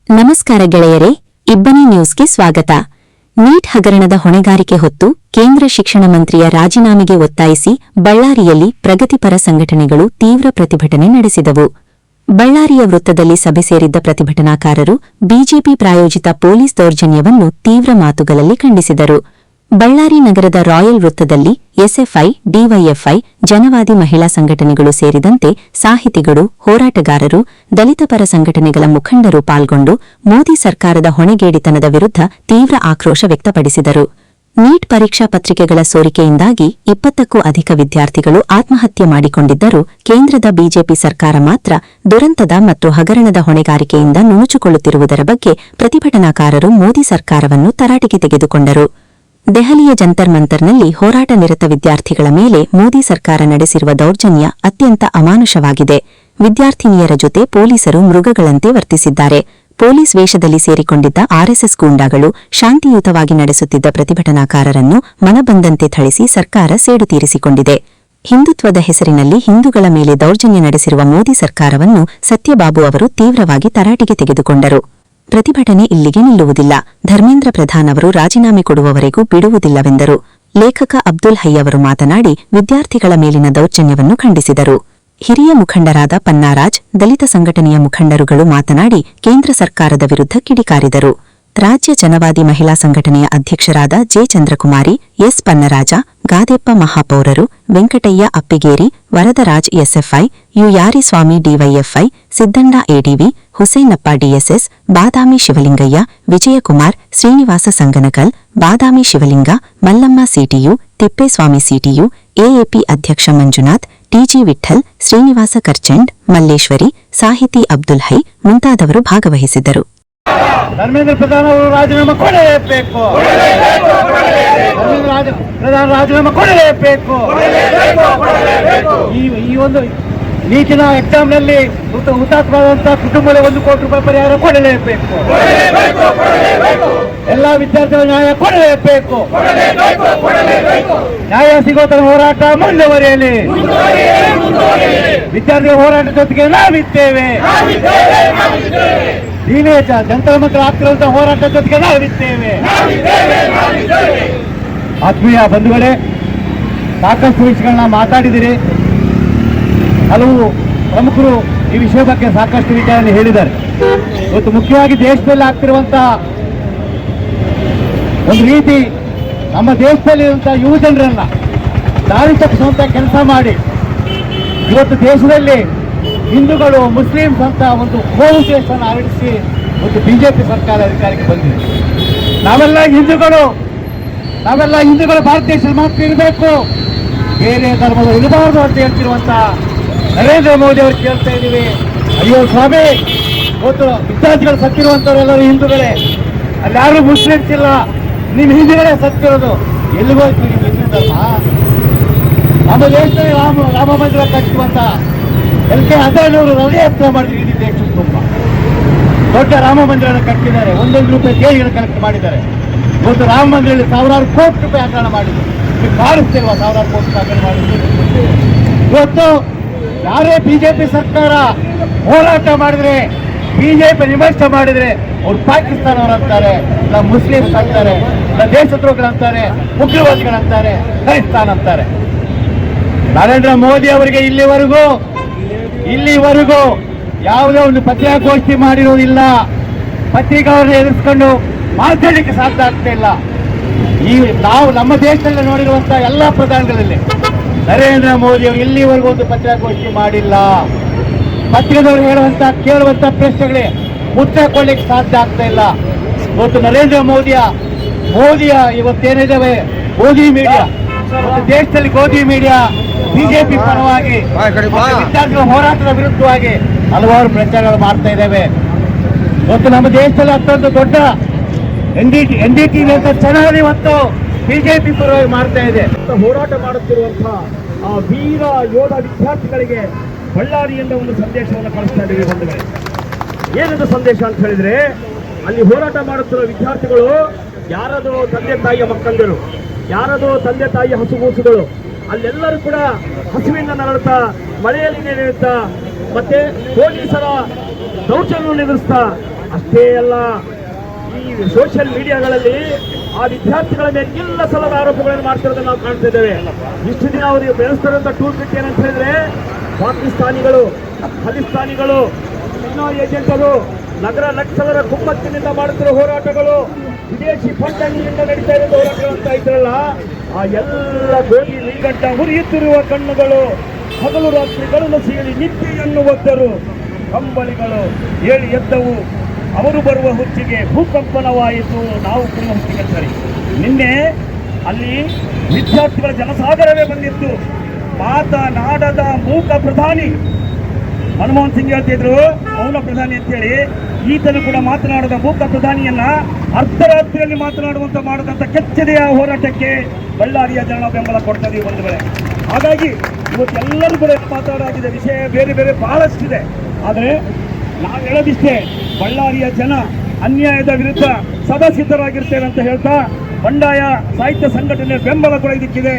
ನಮಸ್ಕಾರ ಗೆಳೆಯರೇ, ಇಬ್ಬನಿ ನ್ಯೂಸ್ಗೆ ಸ್ವಾಗತ. ನೀಟ್ ಹಗರಣದ ಹೊಣೆಗಾರಿಕೆ ಹೊತ್ತು ಕೇಂದ್ರ ಶಿಕ್ಷಣ ಮಂತ್ರಿಯ ರಾಜೀನಾಮೆಗೆ ಒತ್ತಾಯಿಸಿ ಬಳ್ಳಾರಿಯಲ್ಲಿ ಪ್ರಗತಿಪರ ಸಂಘಟನೆಗಳು ತೀವ್ರ ಪ್ರತಿಭಟನೆ ನಡೆಸಿದವು. ಬಳ್ಳಾರಿಯ ವೃತ್ತದಲ್ಲಿ ಸಭೆ ಸೇರಿದ್ದ ಪ್ರತಿಭಟನಾಕಾರರು ಬಿಜೆಪಿ ಪ್ರಾಯೋಜಿತ ಪೊಲೀಸ್ ದೌರ್ಜನ್ಯವನ್ನು ತೀವ್ರ ಮಾತುಗಳಲ್ಲಿ ಖಂಡಿಸಿದರು. ಬಳ್ಳಾರಿ ನಗರದ ರಾಯಲ್ ವೃತ್ತದಲ್ಲಿ ಎಸ್ಎಫ್ಐ, ಡಿವೈಎಫ್ಐ, ಜನವಾದಿ ಮಹಿಳಾ ಸಂಘಟನೆಗಳು ಸೇರಿದಂತೆ ಸಾಹಿತಿಗಳು, ಹೋರಾಟಗಾರರು, ದಲಿತ ಪರ ಸಂಘಟನೆಗಳ ಮುಖಂಡರು ಪಾಲ್ಗೊಂಡು ಮೋದಿ ಸರ್ಕಾರದ ಹೊಣೆಗೇಡಿತನದ ವಿರುದ್ಧ ತೀವ್ರ ಆಕ್ರೋಶ ವ್ಯಕ್ತಪಡಿಸಿದರು. ನೀಟ್ ಪರೀಕ್ಷಾ ಪತ್ರಿಕೆಗಳ ಸೋರಿಕೆಯಿಂದಾಗಿ 20ಕ್ಕೂ ಅಧಿಕ ವಿದ್ಯಾರ್ಥಿಗಳು ಆತ್ಮಹತ್ಯೆ ಮಾಡಿಕೊಂಡಿದ್ದರೂ ಕೇಂದ್ರದ ಬಿಜೆಪಿ ಸರ್ಕಾರ ಮಾತ್ರ ದುರಂತದ ಮತ್ತು ಹಗರಣದ ಹೊಣೆಗಾರಿಕೆಯಿಂದ ನುಣುಚಿಕೊಳ್ಳುತ್ತಿರುವುದರ ಬಗ್ಗೆ ಪ್ರತಿಭಟನಾಕಾರರು ಮೋದಿ ಸರ್ಕಾರವನ್ನು ತರಾಟೆಗೆ ತೆಗೆದುಕೊಂಡರು. ದೆಹಲಿಯ ಜಂತರ್ ಮಂತರ್ನಲ್ಲಿ ಹೋರಾಟ ನಿರತ ವಿದ್ಯಾರ್ಥಿಗಳ ಮೇಲೆ ಮೋದಿ ಸರ್ಕಾರ ನಡೆಸಿರುವ ದೌರ್ಜನ್ಯ ಅತ್ಯಂತ ಅಮಾನುಷವಾಗಿದೆ. ವಿದ್ಯಾರ್ಥಿನಿಯರ ಜೊತೆ ಪೊಲೀಸರು ಮೃಗಗಳಂತೆ ವರ್ತಿಸಿದ್ದಾರೆ. ಪೊಲೀಸ್ ವೇಷದಲ್ಲಿ ಸೇರಿಕೊಂಡಿದ್ದ ಆರ್ಎಸ್ಎಸ್ ಗೂಂಡಾಗಳು ಶಾಂತಿಯುತವಾಗಿ ನಡೆಸುತ್ತಿದ್ದ ಪ್ರತಿಭಟನಾಕಾರರನ್ನು ಮನಬಂದಂತೆ ಥಳಿಸಿ ಸರ್ಕಾರ ಸೇಡು ತೀರಿಸಿಕೊಂಡಿದೆ. ಹಿಂದುತ್ವದ ಹೆಸರಿನಲ್ಲಿ ಹಿಂದೂಗಳ ಮೇಲೆ ದೌರ್ಜನ್ಯ ನಡೆಸಿರುವ ಮೋದಿ ಸರ್ಕಾರವನ್ನು ಸತ್ಯಬಾಬು ಅವರು ತೀವ್ರವಾಗಿ ತರಾಟೆಗೆ ತೆಗೆದುಕೊಂಡರು. ಪ್ರತಿಭಟನೆ ಇಲ್ಲಿಗೆ ನಿಲ್ಲುವುದಿಲ್ಲ. ಧರ್ಮೇಂದ್ರ ಪ್ರಧಾನ್ ಅವರು ರಾಜೀನಾಮೆ ಕೊಡುವವರೆಗೂ ಬಿಡುವುದಿಲ್ಲವೆಂದರು. ಲೇಖಕ ಅಬ್ದುಲ್ ಹೈ ಅವರು ಮಾತನಾಡಿ ವಿದ್ಯಾರ್ಥಿಗಳ ಮೇಲಿನ ದೌರ್ಜನ್ಯವನ್ನು ಖಂಡಿಸಿದರು. ಹಿರಿಯ ಮುಖಂಡರಾದ ಪನ್ನಾರಾಜ್, ದಲಿತ ಸಂಘಟನೆಯ ಮುಖಂಡರುಗಳು ಮಾತನಾಡಿ ಕೇಂದ್ರ ಸರ್ಕಾರದ ವಿರುದ್ಧ ಕಿಡಿಕಾರಿದರು. ರಾಜ್ಯ ಜನವಾದಿ ಮಹಿಳಾ ಸಂಘಟನೆಯ ಅಧ್ಯಕ್ಷರಾದ ಜೆ ಚಂದ್ರಕುಮಾರಿ, ಎಸ್ ಪನ್ನರಾಜ, ಗಾದೆಪ್ಪ ಮಹಾಪೌರರು, Venkataiah Appigeri, Varadaraj SFI, U Yariswamy DYFI, Siddanna ADV, Husenappa DSS, Badami Shivalingaiah, Vijayakumar, Srinivasa Sanganakal, Badami Shivalinga, Mallamma CITU, Tippeswamy CITU, AAP ಅಧ್ಯಕ್ಷ ಮಂಜುನಾಥ್, ಟಿಜಿ ವಿಠ್ಠಲ್, ಶ್ರೀನಿವಾಸ ಕರ್ಚಂಡ್, ಮಲ್ಲೇಶ್ವರಿ, ಸಾಹಿತಿ ಅಬ್ದುಲ್ ಹೈ ಮುಂತಾದವರು ಭಾಗವಹಿಸಿದ್ದರು. ಧರ್ಮೇಂದ್ರ ಪ್ರಧಾನ್ ಅವರು ರಾಜೀನಾಮೆ ಕೊಡಲೇಬೇಕು. ಪ್ರಧಾನ ರಾಜೀನಾಮೆ ಕೊಡಲೇಬೇಕು. ಈ ಒಂದು ನೀಟಿನ ಎಕ್ಸಾಮ್ನಲ್ಲಿ ಹುತಾತ್ಮರಾದಂತಹ ಕುಟುಂಬಗಳಿಗೆ 1 ಕೋಟಿ ರೂಪಾಯಿ ಪರಿಹಾರ ಕೊಡಲೇಬೇಕು. ಎಲ್ಲಾ ವಿದ್ಯಾರ್ಥಿಗಳ ನ್ಯಾಯ ಕೊಡಲೇಬೇಕು. ನ್ಯಾಯ ಸಿಗೋ ತರ ಹೋರಾಟ ಮುಂದುವರಿಯಲಿ. ವಿದ್ಯಾರ್ಥಿಗಳ ಹೋರಾಟ ಜೊತೆಗೆ ನಾವಿದ್ದೇವೆ. ನೀವೇ ಜನತಾ ಮಂತ್ರ ಆಗ್ತಿರುವಂತಹ ಹೋರಾಟ ಜೊತೆಗೆ ನಾವಿದ್ದೇವೆ. ಆತ್ಮೀಯ ಬಂಧುಗಳೇ, ಸಾಕಷ್ಟು ವಿಷಯಗಳನ್ನ ಮಾತಾಡಿದಿರಿ. ಹಲವು ಪ್ರಮುಖರು ಈ ವಿಷಯ ಬಗ್ಗೆ ಸಾಕಷ್ಟು ವಿಚಾರವನ್ನು ಹೇಳಿದ್ದಾರೆ. ಇವತ್ತು ಮುಖ್ಯವಾಗಿ ದೇಶದಲ್ಲಿ ಆಗ್ತಿರುವಂತಹ ಒಂದು ರೀತಿ ನಮ್ಮ ದೇಶದಲ್ಲಿರುವಂತಹ ಯುವ ಜನರನ್ನ ದಾರಿ ತಪ್ಪಿಸುವಂತ ಕೆಲಸ ಮಾಡಿ ಇವತ್ತು ದೇಶದಲ್ಲಿ ಹಿಂದೂಗಳು ಮುಸ್ಲಿಮ್ಸ್ ಅಂತ ಒಂದು ಕೋಮು ದೇಶವನ್ನು ಹರಡಿಸಿ ಒಂದು ಬಿಜೆಪಿ ಸರ್ಕಾರ ಅಧಿಕಾರಕ್ಕೆ ಬಂದಿದೆ. ನಾವೆಲ್ಲ ಹಿಂದೂಗಳು ಭಾರತ ದೇಶದಲ್ಲಿ ಮಾತ್ರ ಇರಬೇಕು, ಬೇರೆ ಧರ್ಮಗಳು ಇರಬಾರದು ಅಂತ ಹೇಳ್ತಿರುವಂತ ನರೇಂದ್ರ ಮೋದಿ ಅವರು ಕೇಳ್ತಾ ಇದ್ದೀವಿ. ಅಯ್ಯೋ ಸ್ವಾಮಿ, ಇವತ್ತು ವಿದ್ಯಾರ್ಥಿಗಳು ಸತ್ತಿರುವಂತವರೆಲ್ಲರೂ ಹಿಂದೂಗಳೇ, ಅಲ್ಲಿ ಯಾರು ಮುಸ್ಲಿಮ್ಸ್ ಇಲ್ಲ, ನಿಮ್ಮ ಹಿಂದೂಗಳೇ ಸತ್ತಿರೋದು. ಎಲ್ಲಿಗೂ ಹೋಗ್ತೀವಿ ಹಿಂದೂ ಧರ್ಮ? ನಮ್ಮ ದೇಶದಲ್ಲಿ ರಾಮ ಮಂದಿರ ಕಟ್ಟುವಂತ LK ಅದ್ವಾನಿಯವರು ರಥಯಾತ್ರೆ ಮಾಡಿದ್ರು. ಇಡೀ ದೇಶದ ತುಂಬ ದೊಡ್ಡ ರಾಮ ಮಂದಿರವನ್ನು ಕಟ್ಟಿದ್ದಾರೆ. 1 ರೂಪಾಯಿ ದೇಣಿಗೆಯನ್ನು ಕಲೆಕ್ಟ್ ಮಾಡಿದ್ದಾರೆ. ಇವತ್ತು ರಾಮ ಮಂದಿರದಲ್ಲಿ ಸಾವಿರಾರು ಕೋಟಿ ರೂಪಾಯಿ ಹಗರಣ ಮಾಡಿದ್ರು. ನೀವು ಕಾಣಿಸ್ತಿಲ್ವಾ ಸಾವಿರಾರು ಕೋಟಿ ರೂಪಾಯಿ ಹಗರಣ ಮಾಡಿದ್ರು? ಇವತ್ತು ಯಾರೇ ಬಿಜೆಪಿ ಸರ್ಕಾರ ಹೋರಾಟ ಮಾಡಿದ್ರೆ, ಬಿಜೆಪಿ ವಿಮರ್ಶೆ ಮಾಡಿದ್ರೆ ಅವ್ರು ಪಾಕಿಸ್ತಾನವರಂತಾರೆ, ಇಲ್ಲ ಮುಸ್ಲಿಮ್ಸ್ ಅಂತಾರೆ, ಇಲ್ಲ ದೇಶದ್ರೋಹಿಗಳಂತಾರೆ, ಉಗ್ರವಾದಿಗಳಂತಾರೆ, ಖಲಿಸ್ತಾನ್ ಅಂತಾರೆ. ನರೇಂದ್ರ ಮೋದಿ ಅವರಿಗೆ ಇಲ್ಲಿವರೆಗೂ ಯಾವುದೇ ಒಂದು ಪತ್ರಿಕಾಗೋಷ್ಠಿ ಮಾಡಿರೋದಿಲ್ಲ. ಪತ್ರಿಕಾವನ್ನು ಎದುರಿಸ್ಕೊಂಡು ಮಾತಾಡಲಿಕ್ಕೆ ಸಾಧ್ಯ ಆಗ್ತಾ ಇಲ್ಲ. ನಾವು ನಮ್ಮ ದೇಶದಲ್ಲಿ ನೋಡಿರುವಂತಹ ಎಲ್ಲ ಪ್ರಧಾನಿಗಳಲ್ಲಿ ನರೇಂದ್ರ ಮೋದಿ ಅವರು ಇಲ್ಲಿವರೆಗೂ ಒಂದು ಪತ್ರಿಕಾಗೋಷ್ಠಿ ಮಾಡಿಲ್ಲ. ಪತ್ರಿಕೆದವರು ಕೇಳುವಂತ ಪ್ರಶ್ನೆಗಳೇ ಉತ್ತರ ಕೊಡ್ಲಿಕ್ಕೆ ಸಾಧ್ಯ ಆಗ್ತಾ ಇಲ್ಲ. ಇವತ್ತು ನರೇಂದ್ರ ಮೋದಿಯ ಇವತ್ತೇನಿದ್ದಾವೆ ಗೋಧಿ ಮೀಡಿಯಾ, ದೇಶದಲ್ಲಿ ಗೋಧಿ ಮೀಡಿಯಾ ಬಿಜೆಪಿ ಪರವಾಗಿ ವಿದ್ಯಾರ್ಥಿಗಳ ಹೋರಾಟದ ವಿರುದ್ಧವಾಗಿ ಹಲವಾರು ಪ್ರಚಾರಗಳು ಮಾಡ್ತಾ ಇದ್ದೇವೆ. ಇವತ್ತು ನಮ್ಮ ದೇಶದಲ್ಲಿ ಅತ್ಯಂತ ದೊಡ್ಡ NDT ಚಾನಲ್ ಇವತ್ತು ಬಿಜೆಪಿ ಪರವಾಗಿ ಮಾಡ್ತಾ ಇದೆ. ಹೋರಾಟ ಮಾಡುತ್ತಿರುವಂತಹ ಆ ವೀರ ಯೋಧ ವಿದ್ಯಾರ್ಥಿಗಳಿಗೆ ಬಳ್ಳಾರಿಯಿಂದ ಒಂದು ಸಂದೇಶವನ್ನು ಕಳಿಸ್ತಾ ಇದ್ದೀವಿ ಬಂಧುಗಳೇ. ಏನದು ಸಂದೇಶ ಅಂತ ಹೇಳಿದ್ರೆ, ಅಲ್ಲಿ ಹೋರಾಟ ಮಾಡುತ್ತಿರುವ ವಿದ್ಯಾರ್ಥಿಗಳು ಯಾರದು ತಂದೆ ತಾಯಿಯ ಮಕ್ಕಂದಿರು, ಯಾರದು ತಂದೆ ತಾಯಿಯ ಹಸುಗೂಸುಗಳು, ಅಲ್ಲೆಲ್ಲರೂ ಕೂಡ ಹಸುವಿನ ನರಳುತ್ತಾ, ಮಳೆಯಲ್ಲಿ ನೆನೆಯುತ್ತಾ, ಮತ್ತೆ ಪೊಲೀಸರ ದೌರ್ಜನ್ಯವನ್ನು ಎದುರಿಸ್ತಾ ಅಷ್ಟೇ ಅಲ್ಲ, ಈ ಸೋಷಿಯಲ್ ಮೀಡಿಯಾಗಳಲ್ಲಿ ಆ ವಿದ್ಯಾರ್ಥಿಗಳ ಮೇಲೆ ಇಲ್ಲ ಸಲದ ಆರೋಪಗಳನ್ನು ಮಾಡ್ತಿರೋದನ್ನ ನಾವು ಕಾಣ್ತಾ ಇದ್ದೇವೆ. ಇಷ್ಟು ದಿನ ಅವರಿಗೆ ಬೆಳೆಸ್ತಿರುವಂತ ಟೂಲ್ ಕಿಟ್ ಏನಂತ ಹೇಳಿದ್ರೆ, ಪಾಕಿಸ್ತಾನಿಗಳು, ಖಲಿಸ್ತಾನಿಗಳು, ಚೀನಾ ಏಜೆಂಟರು, ನಗರ ನಕ್ಸಲರ ಕುಮ್ಮಕ್ಕಿನಿಂದ ಮಾಡುತ್ತಿರುವ ಹೋರಾಟಗಳು, ವಿದೇಶಿ ಫಂಡಿಂಗ್ನಿಂದ ನಡೀತಾ ಇರುವ ಹೋರಾಟಗಳು ಅಂತ ಇದ್ರಲ್ಲ, ಆ ಎಲ್ಲ ಗೋಲಿ ನೀಗಂಟ ಹುರಿಯುತ್ತಿರುವ ಕಣ್ಣುಗಳು, ಹಗಲು ರಾತ್ರಿಗಳನ್ನು ಸೀಳಿ ನಿದ್ದೆಯನ್ನು ಒದ್ದರು, ಕಂಬಳಿಗಳು ಏಳಿ ಎದ್ದವು, ಅವರು ಬರುವ ಹುಚ್ಚಿಗೆ ಭೂಕಂಪನವಾಯಿತು, ನಾವು ಬರುವ ಹುಚ್ಚಿಗೆ ಸರಿ. ನಿನ್ನೆ ಅಲ್ಲಿ ವಿದ್ಯಾರ್ಥಿಗಳ ಜನಸಾಗರವೇ ಬಂದಿತ್ತು. ಮಾತನಾಡದ ಮೂಕ ಪ್ರಧಾನಿ ಮನಮೋಹನ್ ಸಿಂಗ್ ಹೇಳ್ತಿದ್ರು ಮೌನ ಪ್ರಧಾನಿ ಅಂತೇಳಿ. ಈತನು ಕೂಡ ಮಾತನಾಡದ ಮೂಕ ಪ್ರಧಾನಿಯನ್ನ ಅರ್ಧರಾತ್ರಿಯಲ್ಲಿ ಮಾತನಾಡುವಂತ ಮಾಡದಂತ ಕೆಚ್ಚದೆಯ ಹೋರಾಟಕ್ಕೆ ಬಳ್ಳಾರಿಯ ಜನ ಬೆಂಬಲ ಕೊಡ್ತಾ ಇದೀವಿ ಬಂಧುಗಳೇ. ಹಾಗಾಗಿ ಇವತ್ತೆಲ್ಲರೂ ಕೂಡ ಮಾತಾಡಾಗಿದೆ, ವಿಷಯ ಬೇರೆ ಬೇರೆ ಬಹಳಷ್ಟಿದೆ. ಆದರೆ ನಾವು ಹೇಳೋದಿಷ್ಟೇ, ಬಳ್ಳಾರಿಯ ಜನ ಅನ್ಯಾಯದ ವಿರುದ್ಧ ಸದಾ ಸಿದ್ಧರಾಗಿರ್ತೇವೆ ಅಂತ ಹೇಳ್ತಾ, ಬಂಡಾಯ ಸಾಹಿತ್ಯ ಸಂಘಟನೆ ಬೆಂಬಲ ಕೂಡ ಇದಕ್ಕಿದೆ.